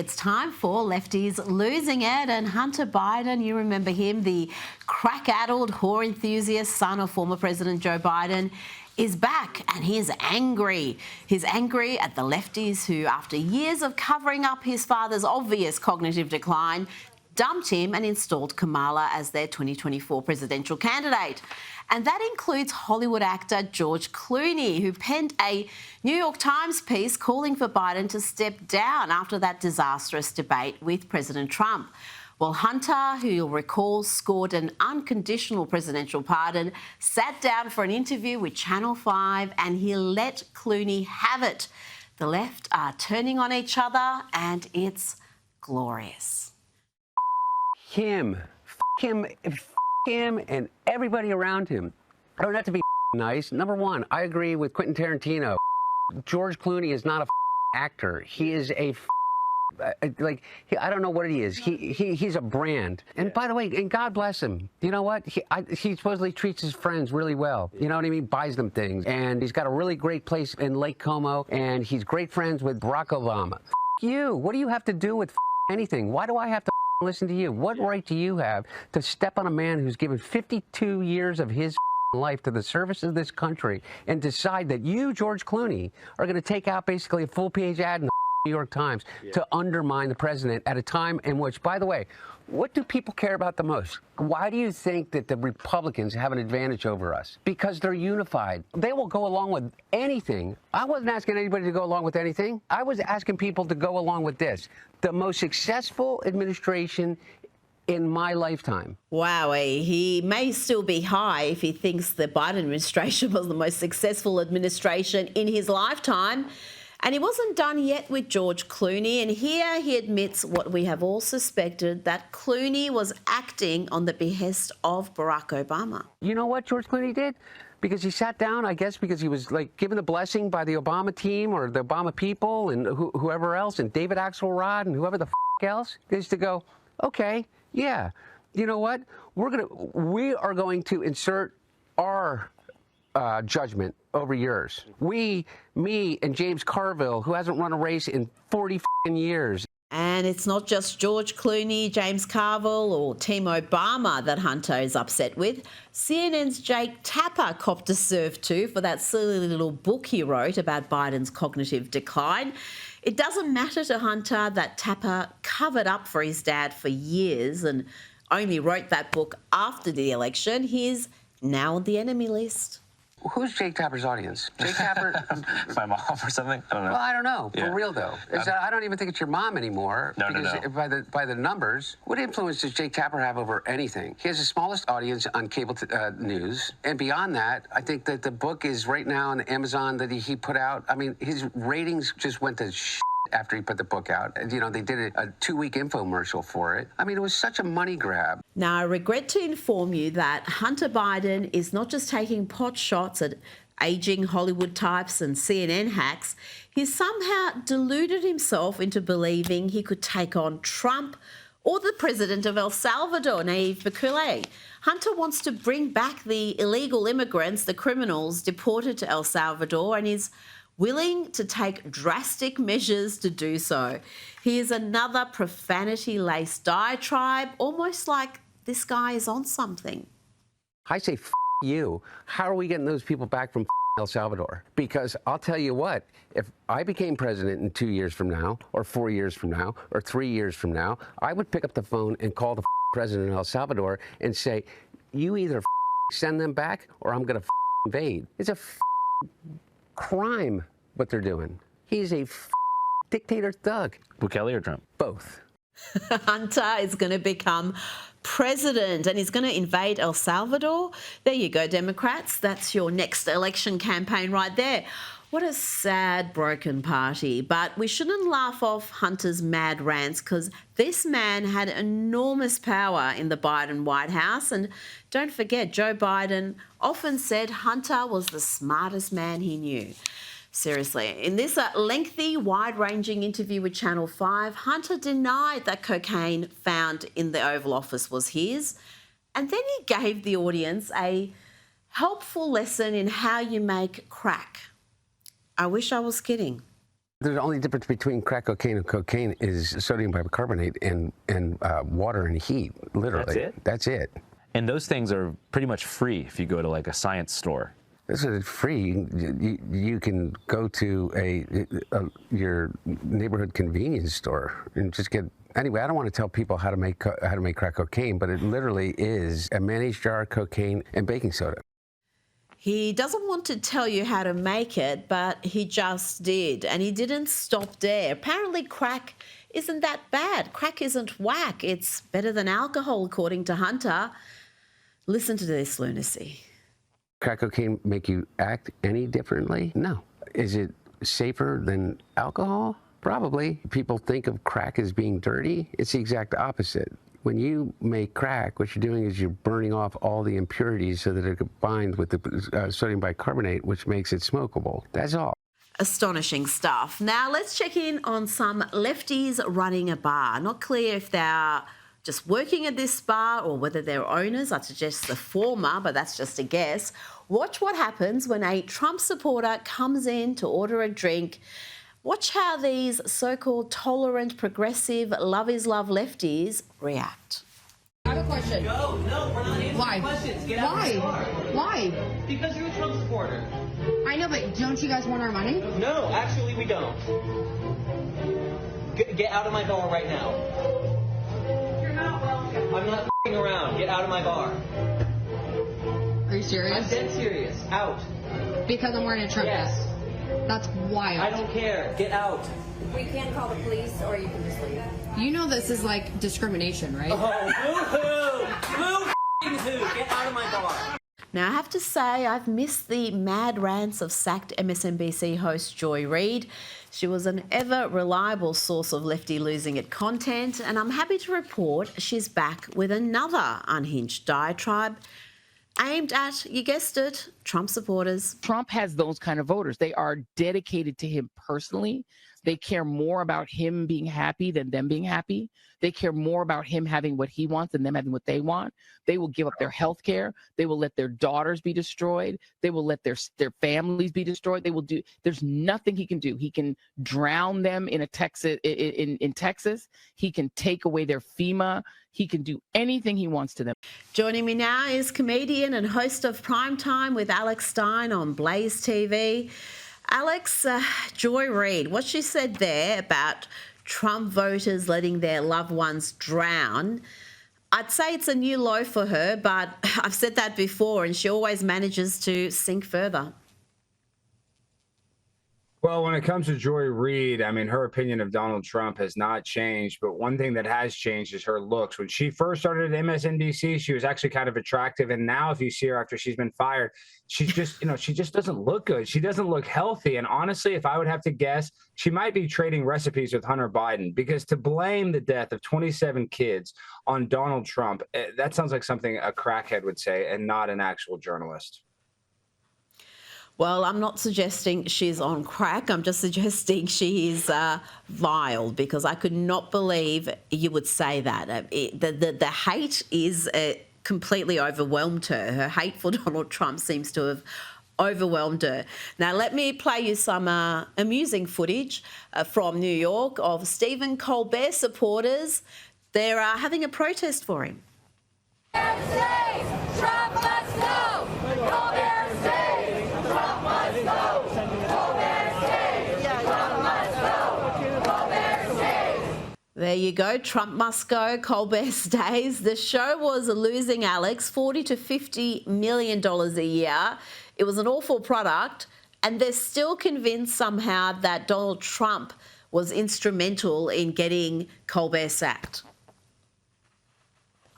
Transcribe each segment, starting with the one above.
It's time for Lefties Losing It, and Hunter Biden, you remember him, the crack-addled whore enthusiast, son of former President Joe Biden, is back and he is angry. He's angry at the lefties who, after years of covering up his father's obvious cognitive decline, dumped him and installed Kamala as their 2024 presidential candidate. And that includes Hollywood actor George Clooney, who penned a New York Times piece calling for Biden to step down after that disastrous debate with President Trump. Well, Hunter, who you'll recall scored an unconditional presidential pardon, sat down for an interview with Channel 5 and he let Clooney have it. The left are turning on each other and it's glorious. Him, and everybody around him. I don't have to be nice. Number one, I agree with Quentin Tarantino. George Clooney is not a actor. He is a I don't know what he is. He's a brand. And by the way, and God bless him. You know what? He supposedly treats his friends really well. You know what I mean? Buys them things. And he's got a really great place in Lake Como. And he's great friends with Barack Obama. You. What do you have to do with anything? Why do I have to listen to you? What right do you have to step on a man who's given 52 years of his life to the service of this country and decide that you, George Clooney, are going to take out basically a full-page ad in the New York Times to undermine the president at a time in which, by the way, what do people care about the most? Why do you think that the Republicans have an advantage over us? Because they're unified. They will go along with anything. I wasn't asking anybody to go along with anything. I was asking people to go along with this. The most successful administration in my lifetime. Wow, he may still be high if he thinks the Biden administration was the most successful administration in his lifetime. And he wasn't done yet with George Clooney. And here he admits what we have all suspected, that Clooney was acting on the behest of Barack Obama. You know what George Clooney did? Because he sat down, I guess, because he was like given the blessing by the Obama team or the Obama people and whoever else, and David Axelrod and whoever the else, is to go, okay, yeah, you know what? We are going to insert our judgment over yours. Me, and James Carville, who hasn't run a race in 40 years. And it's not just George Clooney, James Carville or Team Obama that Hunter is upset with. CNN's Jake Tapper copped a serve too for that silly little book he wrote about Biden's cognitive decline. It doesn't matter to Hunter that Tapper covered up for his dad for years and only wrote that book after the election. He's now on the enemy list. Who's Jake Tapper's audience? Jake Tapper? My mom or something? I don't know. Well, I don't know. Yeah. For real, though. I don't even think it's your mom anymore. No. By the numbers, what influence does Jake Tapper have over anything? He has the smallest audience on cable news. And beyond that, I think that the book is right now on Amazon that he put out. I mean, his ratings just went to after he put the book out. You know, they did a 2-week infomercial for it. I mean, it was such a money grab. Now, I regret to inform you that Hunter Biden is not just taking pot shots at aging Hollywood types and CNN hacks. He's somehow deluded himself into believing he could take on Trump or the president of El Salvador, Nayib Bukele. Hunter wants to bring back the illegal immigrants, the criminals deported to El Salvador, and is willing to take drastic measures to do so. Here's another profanity-laced diatribe, almost like this guy is on something. I say, you. How are we getting those people back from El Salvador? Because I'll tell you what, if I became president in 2 years from now, or 4 years from now, or 3 years from now, I would pick up the phone and call the president of El Salvador and say, you either send them back or I'm going to invade. It's a crime what they're doing. He's a dictator thug. Bukele or Trump? Both. Hunter is going to become president and he's going to invade El Salvador. There you go, Democrats. That's your next election campaign right there. What a sad, broken party. But we shouldn't laugh off Hunter's mad rants because this man had enormous power in the Biden White House. And don't forget, Joe Biden often said Hunter was the smartest man he knew. Seriously, in this lengthy, wide-ranging interview with Channel 5, Hunter denied that cocaine found in the Oval Office was his. And then he gave the audience a helpful lesson in how you make crack. I wish I was kidding. The only difference between crack cocaine and cocaine is sodium bicarbonate and water and heat, literally. That's it? That's it. And those things are pretty much free if you go to like a science store. This is free. You can go to your neighborhood convenience store and just get. Anyway, I don't want to tell people how to make crack cocaine, but it literally is a mayonnaise jar, cocaine, and baking soda. He doesn't want to tell you how to make it, but he just did. And he didn't stop there. Apparently, crack isn't that bad. Crack isn't whack. It's better than alcohol, according to Hunter. Listen to this lunacy. Crack cocaine make you act any differently? No. Is it safer than alcohol? Probably. People think of crack as being dirty. It's the exact opposite. When you make crack, what you're doing is you're burning off all the impurities so that it combines with the sodium bicarbonate, which makes it smokable. That's all. Astonishing stuff. Now let's check in on some lefties running a bar. Not clear if they're just working at this bar or whether they're owners. I'd suggest the former, but that's just a guess. Watch what happens when a Trump supporter comes in to order a drink. Watch how these so-called tolerant, progressive, love is love lefties react. I have a question. No, we're not answering Why? questions. Get out of the car. Why? Because you're a Trump supporter. I know, but don't you guys want our money? No, actually we don't. Get out of my bar right now. You're not welcome. I'm not f***ing around. Get out of my bar. Are you serious? I'm dead serious. Out. Because I'm wearing a Trump Yes. vest. That's wild. I don't care. Get out. We can call the police, or you can just leave. You know this is like discrimination, right? Oh, boo-hoo. Boo-hoo. Get out of my bar. Now, I have to say, I've missed the mad rants of sacked MSNBC host Joy Reid. She was an ever-reliable source of lefty losing it content, and I'm happy to report she's back with another unhinged diatribe aimed at, you guessed it, Trump supporters. Trump has those kind of voters. They are dedicated to him personally. They care more about him being happy than them being happy. They care more about him having what he wants than them having what they want. They will give up their health care. They will let their daughters be destroyed. They will let their families be destroyed. They will do. There's nothing he can do. He can drown them in Texas. He can take away their FEMA. He can do anything he wants to them. Joining me now is comedian and host of Primetime with Alex Stein on Blaze TV. Alex, Joy Reid, what she said there about Trump voters letting their loved ones drown, I'd say it's a new low for her, but I've said that before and she always manages to sink further. Well, when it comes to Joy Reid, I mean, her opinion of Donald Trump has not changed. But one thing that has changed is her looks. When she first started at MSNBC, she was actually kind of attractive. And now if you see her after she's been fired, she's just, she just doesn't look good. She doesn't look healthy. And honestly, if I would have to guess, she might be trading recipes with Hunter Biden, because to blame the death of 27 kids on Donald Trump, that sounds like something a crackhead would say and not an actual journalist. Well, I'm not suggesting she's on crack. I'm just suggesting she is vile, because I could not believe you would say that. The hate is completely overwhelmed her. Her hate for Donald Trump seems to have overwhelmed her. Now, let me play you some amusing footage from New York of Stephen Colbert supporters. They're having a protest for him. Trump must go! Colbert stays! Trump must go! Colbert stays! Trump must go! Colbert stays! There you go. Trump must go. Colbert stays. The show was losing Alex $40 to $50 million a year. It was an awful product, and they're still convinced somehow that Donald Trump was instrumental in getting Colbert sacked.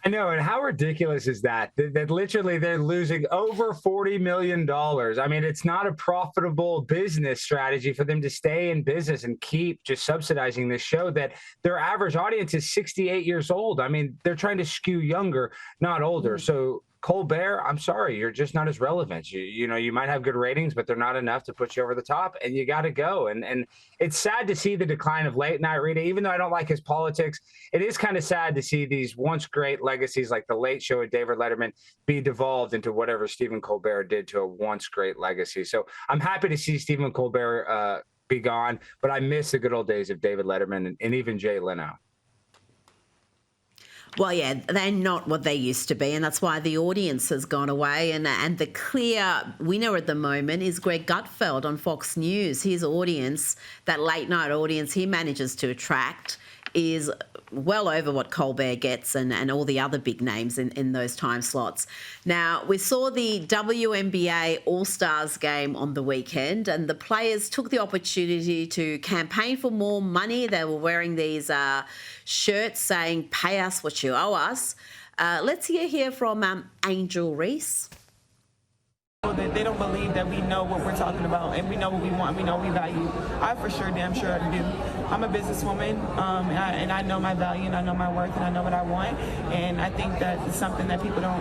I know, and how ridiculous is that? That literally they're losing over $40 million. I mean, it's not a profitable business strategy for them to stay in business and keep just subsidizing this show that their average audience is 68 years old. I mean, they're trying to skew younger, not older. So Colbert, I'm sorry, you're just not as relevant. You might have good ratings, but they're not enough to put you over the top, and you got to go. And it's sad to see the decline of late night Rita. Even though I don't like his politics, it is kind of sad to see these once great legacies like the Late Show with David Letterman be devolved into whatever Stephen Colbert did to a once great legacy. So I'm happy to see Stephen Colbert be gone. But I miss the good old days of David Letterman and even Jay Leno. Well, yeah, they're not what they used to be, and that's why the audience has gone away. And the clear winner at the moment is Greg Gutfeld on Fox News. His audience, that late night audience he manages to attract, is well over what Colbert gets and all the other big names in those time slots. Now, we saw the WNBA All-Stars game on the weekend, and the players took the opportunity to campaign for more money. They were wearing these shirts saying, "Pay us what you owe us." Let's hear here from Angel Reese. That they don't believe that we know what we're talking about and we know what we want, we know what we value. I for sure, damn sure do. I'm a businesswoman, and I know my value and I know my worth and I know what I want. And I think that it's something that people don't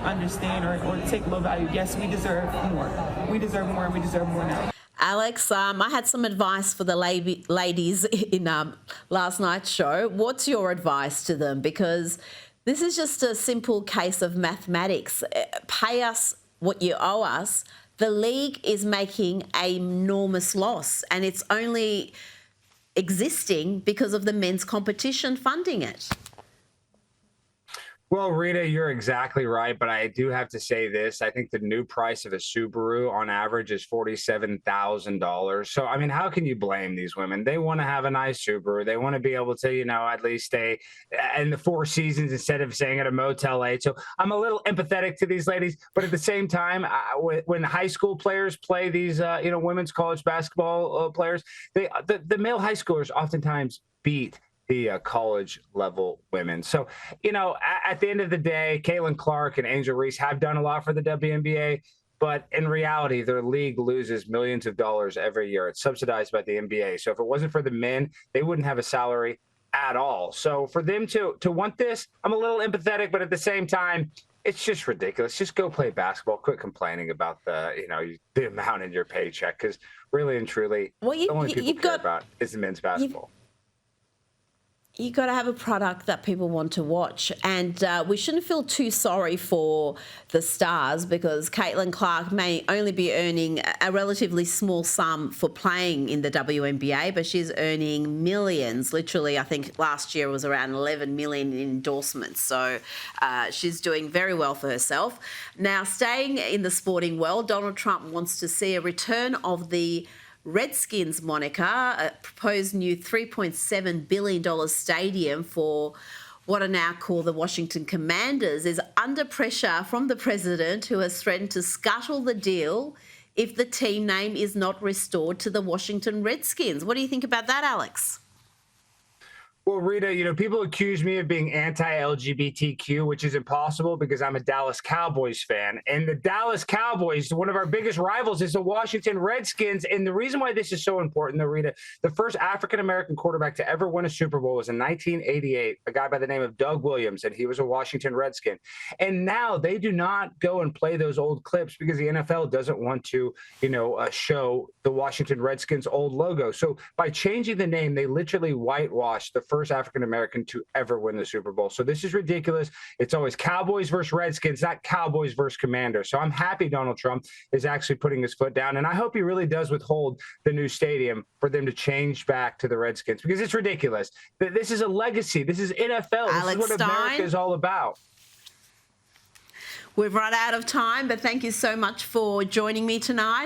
understand or take low value. Yes, we deserve more. We deserve more and we deserve more now. Alex, I had some advice for the ladies in last night's show. What's your advice to them? Because this is just a simple case of mathematics. Pay us what you owe us. The league is making an enormous loss, and it's only existing because of the men's competition funding it. Well, Rita, you're exactly right, but I do have to say this. I think the new price of a Subaru on average is $47,000. So, I mean, how can you blame these women? They want to have a nice Subaru. They want to be able to, at least stay in the Four Seasons instead of staying at a Motel 8. So I'm a little empathetic to these ladies, but at the same time, when high school players play these, women's college basketball players, the male high schoolers oftentimes beat the college level women. So, at the end of the day, Caitlin Clark and Angel Reese have done a lot for the WNBA, but in reality, their league loses millions of dollars every year. It's subsidized by the NBA. So if it wasn't for the men, they wouldn't have a salary at all. So for them to want this, I'm a little empathetic, but at the same time, it's just ridiculous. Just go play basketball. Quit complaining about the amount in your paycheck, because really and truly, the only people care about is the men's basketball. You got to have a product that people want to watch, and we shouldn't feel too sorry for the stars, because Caitlin Clark may only be earning a relatively small sum for playing in the WNBA, but she's earning millions. Literally, I think last year was around 11 million in endorsements. So she's doing very well for herself. Now, staying in the sporting world, Donald Trump wants to see a return of the Redskins moniker, a proposed new $3.7 billion stadium for what are now called the Washington Commanders, is under pressure from the president, who has threatened to scuttle the deal if the team name is not restored to the Washington Redskins. What do you think about that, Alex? Well, Rita, people accuse me of being anti-LGBTQ, which is impossible because I'm a Dallas Cowboys fan. And the Dallas Cowboys, one of our biggest rivals, is the Washington Redskins. And the reason why this is so important, though, Rita, the first African-American quarterback to ever win a Super Bowl was in 1988, a guy by the name of Doug Williams, and he was a Washington Redskin. And now they do not go and play those old clips because the NFL doesn't want to, show the Washington Redskins' old logo. So by changing the name, they literally whitewashed the first African-American to ever win the Super Bowl. So this is ridiculous. It's always Cowboys versus Redskins, not Cowboys versus Commanders. So I'm happy Donald Trump is actually putting his foot down. And I hope he really does withhold the new stadium for them to change back to the Redskins, because it's ridiculous. This is a legacy. This is NFL. This is what America is all about. We've run out of time, but thank you so much for joining me tonight.